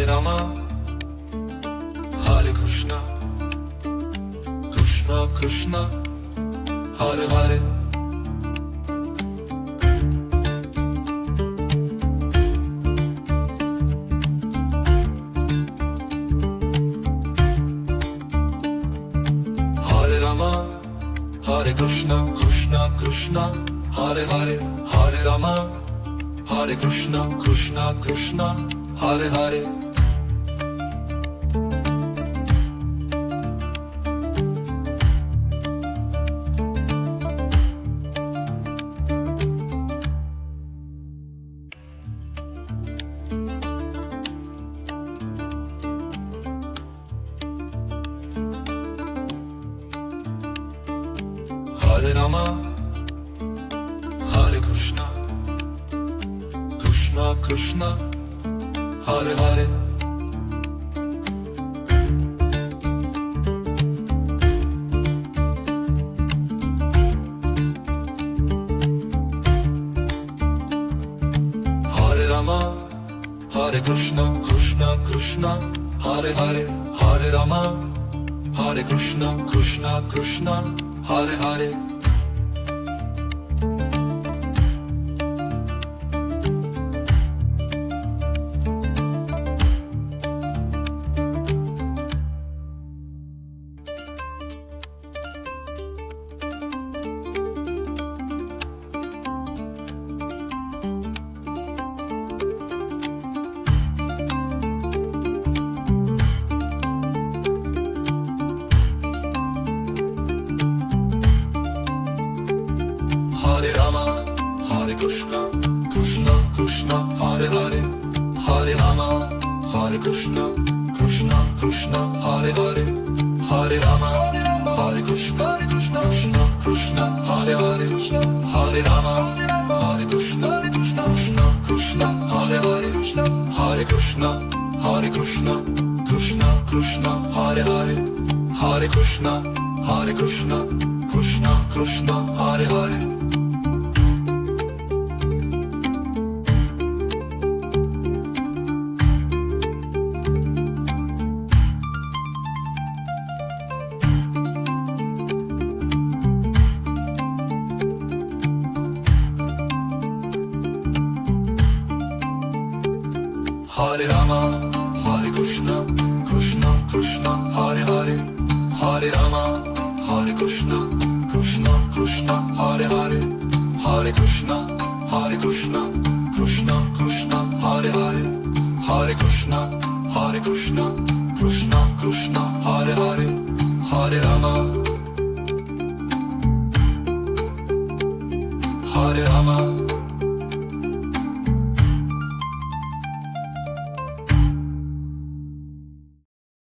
Hare Rama, Hare Krishna, Krishna Krishna, Hare Hare. Hare Rama, Hare Krishna, Krishna Krishna, Hare Hare. Hare Rama, Hare Krishna, Krishna Krishna, Hare Hare. Hare Rama, Hare Krishna, Krishna Krishna, Hare Hare. Hare Rama, Hare Krishna, Krishna Krishna, Hare Hare. Hare Rama, Hare Krishna, Krishna Krishna, Hare Hare. Hare Rama, Hare Krishna, Krishna Krishna, Hare Hare. Hare Rama, Hare Krishna, Krishna Krishna, Hare Hare. Hare Rama, Hare Krishna, Krishna Krishna, Hare Hare. Hare Rama, Hare Krishna, Krishna Krishna, Hare Hare. Hare Krishna, Hare Krishna, Krishna Krishna, Hare Hare. Hare Krishna, Hare Krishna, Krishna Krishna, Hare Hare. Hare Rama, Hare Krishna, Krishna Krishna, Hare Hare. Hare Rama, Hare Krishna, Krishna Krishna, Hare Hare. Hare Krishna, Hare Krishna, Krishna Krishna, Hare Hare. Hare Krishna, Hare Krishna, Krishna Krishna, Hare Hare. Hare Rama, Hare Rama.